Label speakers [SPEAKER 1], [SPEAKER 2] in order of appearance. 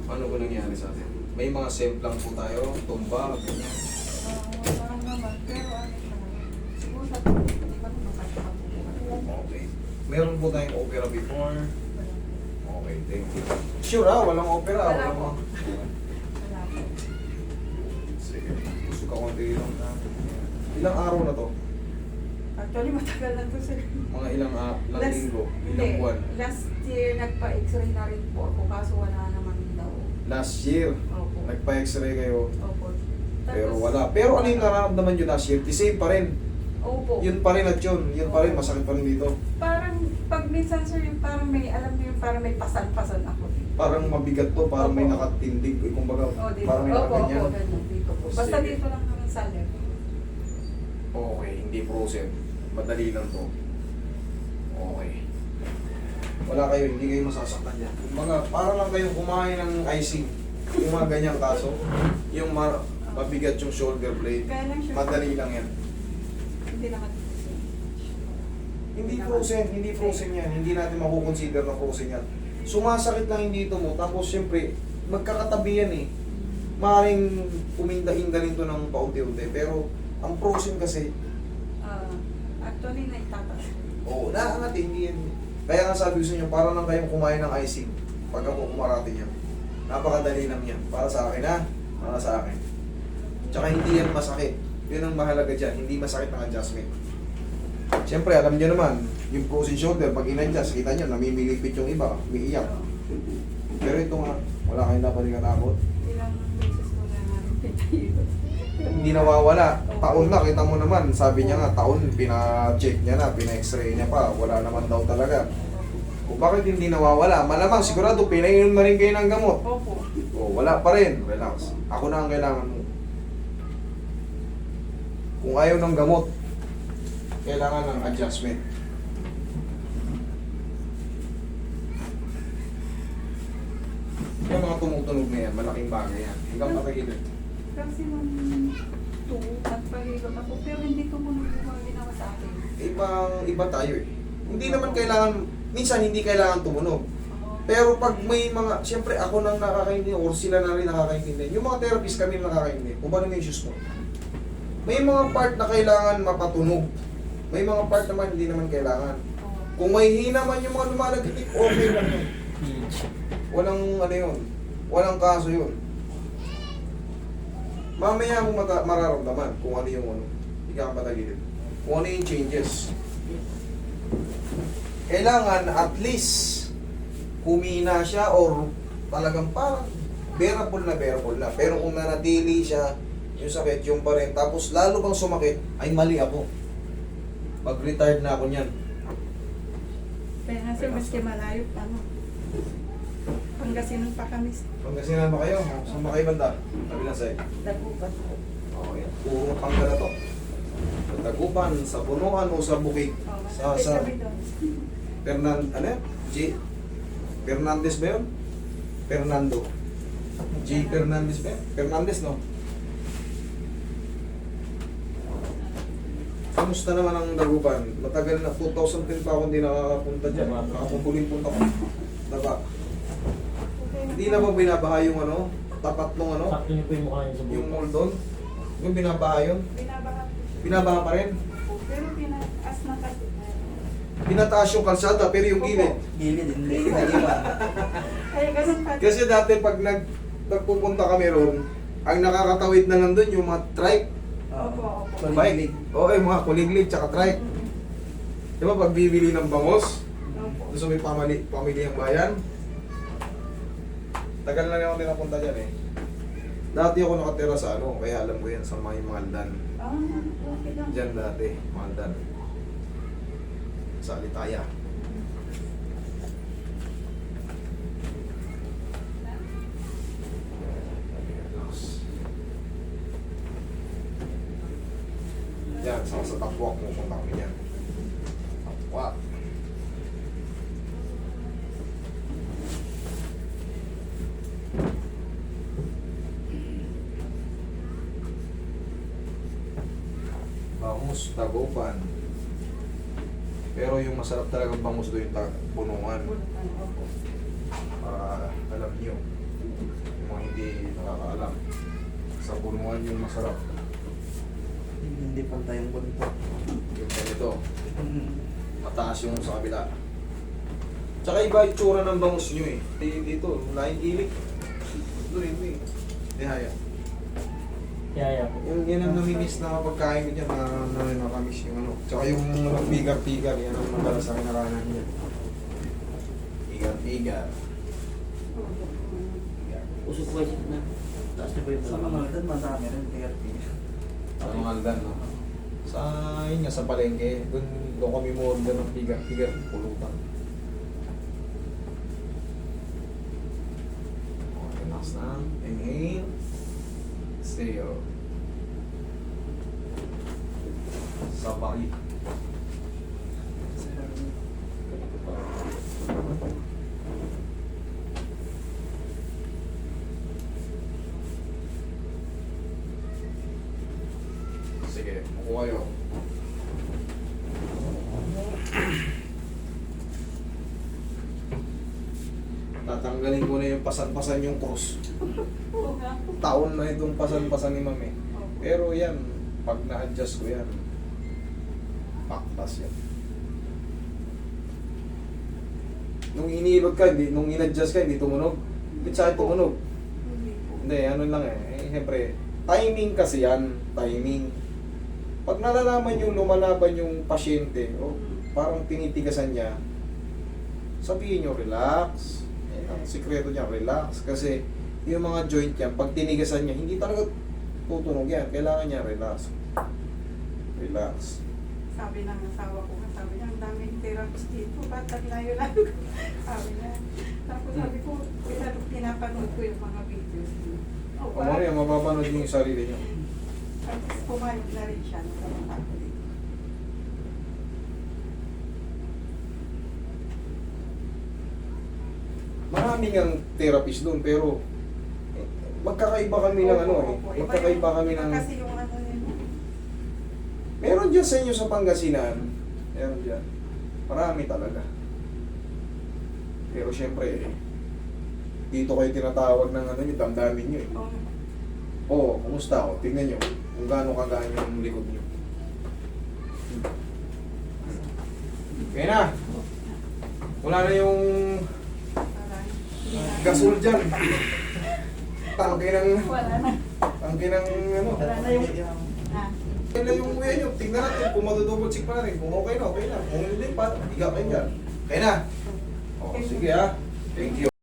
[SPEAKER 1] Ano ba nangyari sa atin? May mga semplang po tayo, tumba, ganyan.
[SPEAKER 2] Wala naman, pero ano naman. Siguro sa hindi ba ito makakapag-uwan?
[SPEAKER 1] Okay. Meron po tayong opera before.
[SPEAKER 2] Wala.
[SPEAKER 1] Okay, thank you. Sure walang opera.
[SPEAKER 2] Wala
[SPEAKER 1] Walang
[SPEAKER 2] po.
[SPEAKER 1] mga...
[SPEAKER 2] Wala po.
[SPEAKER 1] Sige, gusto ka konti lang na. Ilang araw na to?
[SPEAKER 2] Actually, matagal na to sir.
[SPEAKER 1] Mga ilang linggo,
[SPEAKER 2] Hindi.
[SPEAKER 1] ilang buwan.
[SPEAKER 2] Last year, nagpa-x-ray na rin po ako, kaso wala naman daw.
[SPEAKER 1] Last year,
[SPEAKER 2] Opo.
[SPEAKER 1] nagpa-x-ray kayo,
[SPEAKER 2] Opo.
[SPEAKER 1] pero
[SPEAKER 2] Tapos,
[SPEAKER 1] wala. Pero ano yung nararamdaman nyo last year? The same pa rin.
[SPEAKER 2] Opo.
[SPEAKER 1] Yun pa rin at yun pa rin, masakit pa rin dito.
[SPEAKER 2] Parang, pag minsan sir, yung parang may, alam mo yung parang may pasan-pasan ako.
[SPEAKER 1] Parang mabigat to, parang may
[SPEAKER 2] Opo.
[SPEAKER 1] nakatindig, kumbaga,
[SPEAKER 2] Oh, dito.
[SPEAKER 1] parang may
[SPEAKER 2] Opo,
[SPEAKER 1] nakaganyan.
[SPEAKER 2] opo, ganyan. Dito po. Basta
[SPEAKER 1] Sige.
[SPEAKER 2] dito lang naman sa left.
[SPEAKER 1] Okay, hindi frozen. Madali lang to. Okay. Wala kayo, hindi kayo masasaktan yan. Mga, para lang kayong kumain ng icing. Yung mga ganyang kaso. Yung mabigat yung shoulder blade.
[SPEAKER 2] Kaya lang siya.
[SPEAKER 1] Madali lang yan.
[SPEAKER 2] Hindi naman.
[SPEAKER 1] Hindi frozen yan. Hindi natin makukonsider na frozen yan. Sumasakit lang yung dito mo. Tapos syempre, magkakatabi yan eh. Maaaring uminda-inda rin to ng paunti-unti. Pero, ang frozen kasi,
[SPEAKER 2] Actually, naitatas.
[SPEAKER 1] oo, naangat eh, hindi yan. Kaya nga sabi ko sa inyo, para lang kayong kumain ng icing pag ako kumarating yan. Napakadali lang yan. Para sa akin ha? Para sa akin. Tsaka hindi yan masakit. Yun ang mahalaga dyan. Hindi masakit ng adjustment. Siyempre, alam niyo naman, yung frozen shoulder, pag in-adjust, kita nyo, namimilipit yung iba, umiiyak. Pero ito nga, wala kayong dapat ikatakot.
[SPEAKER 2] Ilang beses ko na namin pinayo.
[SPEAKER 1] Hindi nawawala. Taon na, kita mo naman. Sabi niya nga, taon, pina-check niya na, pina-x-ray niya pa. Wala naman daw talaga. Kung bakit hindi nawawala? Malamang, sigurado, pinainom na rin kayo ng gamot.
[SPEAKER 2] Opo.
[SPEAKER 1] O, wala pa rin. Relax. Ako na ang kailangan mo. Kung ayaw ng gamot, kailangan ng adjustment. Yung mga tumutunog na yan, malaking bagay yan. Hanggang patagilid.
[SPEAKER 2] Kasi nung nagpahilot ako, pero hindi ko muna yung mga ginawa sa akin.
[SPEAKER 1] Iba tayo eh. Hindi naman kailangan, minsan hindi kailangan tumunog. Pero pag may mga, siyempre ako nang nakakaintindi or sila na rin nakakaintindi. Yung mga therapist kami nakakaintindi. Kung paano may issues mo. May mga part na kailangan mapatunog. May mga part naman hindi naman kailangan. Kung may hina man yung mga lumalagitik, okay lang yun. Walang ano yun. Walang kaso yun. Mamaya mo mararamdaman kung ano yung ano. Hindi ka patagilid. Kung ano yung changes. Kailangan at least humina siya or talagang parang bearable na. Pero kung nanatili siya, yung sakit, yung pa rin. Tapos lalo bang sumakit, ay mali ako. Mag-retired na ako niyan.
[SPEAKER 2] Kaya nga sir, maski malayo pa no. Pangasinan pa kami.
[SPEAKER 1] Pangasinan ba kayo? Saan ba kayo banda? Kabilang side.
[SPEAKER 2] Dagupan.
[SPEAKER 1] Okay. Puro panggal na to. Sa Tagupan, sa Punuan o sa Bukid. Sa ano yan? Fernandez ba yun? Fernando. G. Fernandez ba yun? Fernandez, no? Kamusta naman ang Dagupan? Matagal na, 2010 pa ako hindi nakakapunta dyan. Nakapupuling punta ko. Daba. Hindi na ba binabaha yung ano? Tapat nung ano?
[SPEAKER 3] Sakto niyo po yung mukha niyo sa
[SPEAKER 1] Yung
[SPEAKER 3] buhok.
[SPEAKER 1] mall doon? Yung binabaha yun?
[SPEAKER 2] Binabaha.
[SPEAKER 1] Binabaha pa rin?
[SPEAKER 2] Pero pinaas na kasi.
[SPEAKER 1] Pinataas yung kalsada pero yung gilid.
[SPEAKER 4] Gilid, hindi iba.
[SPEAKER 2] Ay, ganun pa.
[SPEAKER 1] Kasi dati pag nagpupunta kami roon, ang nakakatawid na nandun yung mga trike,
[SPEAKER 2] Opo, opo.
[SPEAKER 1] bike. Oo, yung mga kuliglig tsaka trike. Di ba pag bibili ng bangos,
[SPEAKER 2] Opo.
[SPEAKER 1] gusto may pamilihang bayan, tagal na rin ako ninapunta dyan eh. Dati ako nakatira sa ano, kaya alam ko yan sa mga Maldan.
[SPEAKER 2] Ah, okay lang.
[SPEAKER 1] Diyan dati, Maldan. Sa Alitaya. Yan, sa Tapuak mo punta kami yan. Tapuak. Bangus, Tagupan. Pero yung masarap talagang bangus doon yung Punungan.
[SPEAKER 2] Opo.
[SPEAKER 1] Para alam niyo. nakakaalam. Sa punuan yung masarap.
[SPEAKER 3] Hindi pantay yung bunto.
[SPEAKER 1] Yung ganito, mataas yung sa kabila. Tsaka iba yung tsura ng bangus nyo eh. Dito, laing ilik. Doon, hindi. Hindi haya.
[SPEAKER 3] Yaya po.
[SPEAKER 1] Yung yan ang namimiss na pagkain ko dyan, nakamiss yung ano. Tsaka yung pigar-pigar, yan ang madalas sa kinakanan niya. Pigar-pigar.
[SPEAKER 3] Usok ba isip na? Taas na ba yung
[SPEAKER 4] Sa mga doon, madami rin tigar-tigar.
[SPEAKER 1] Sa mga aldan, no? Sa, yun nga, sa palengke, doon kami mo ng pigar-pigar, pulutan. Okay, next na. Inhale. Exhale. Sabay. Ganito pa. Sige, upo kayo. Tatanggalin ko na yung pasan-pasan yung cross.
[SPEAKER 2] Oo nga.
[SPEAKER 1] Taon na itong pasan-pasan ni Mami. Pero yan, pag na-adjust ko yan, paktas yan. Nung iniilot ka, nung in-adjust ka, hindi tumunog. Hindi sa akin tumunog.
[SPEAKER 2] Hindi po.
[SPEAKER 1] Hindi, ano lang siyempre, timing kasi yan, timing. Pag nalalaman yung lumalaban yung pasyente, o parang tinitigasan niya, sabihin nyo, relax. Yan ang sikreto niya, relax. Kasi yung mga joint niya, pag tinigasan niya, hindi talaga tutunog yan. Kailangan niya relax. Relax.
[SPEAKER 2] Sabi ng asawa ko, sabi niya, ang daming therapist dito, ba't naglayo lang? Sabi niya. Tapos sabi ko, pinapanood ko yung mga videos niya. Oh,
[SPEAKER 1] O Maria, mapapanood niyo yung sarili niyo.
[SPEAKER 2] Tapos pumayag na rin siya. Nagkaroon ako dito.
[SPEAKER 1] Maraming ang therapist doon, pero magkakaiba kami ng ano eh.
[SPEAKER 2] Opo, opo.
[SPEAKER 1] Magkakaiba kami ng...
[SPEAKER 2] Kasi yung ano yun.
[SPEAKER 1] Meron dyan sa inyo sa Pangasinan. Meron dyan. Marami talaga. Pero syempre, dito kayo tinatawag ng ano nyo, damdamin nyo eh.
[SPEAKER 2] Oh,
[SPEAKER 1] Oo, kumusta ako? Tingnan nyo kung gaano kagaan yung likod nyo. Kaya na. Wala na yung
[SPEAKER 2] parang hindi na-
[SPEAKER 1] gasol dyan. Tangke ng...
[SPEAKER 2] Wala na.
[SPEAKER 1] Tangke ng ano.
[SPEAKER 2] Wala na yung... Ah.
[SPEAKER 1] Kaya na yung kuya nyo. Tingnan natin kung madudouble check pa natin. Kung okay na, okay na. Kung hindi pa, higa kayo dyan. Kaya na. O, sige ha. Thank you.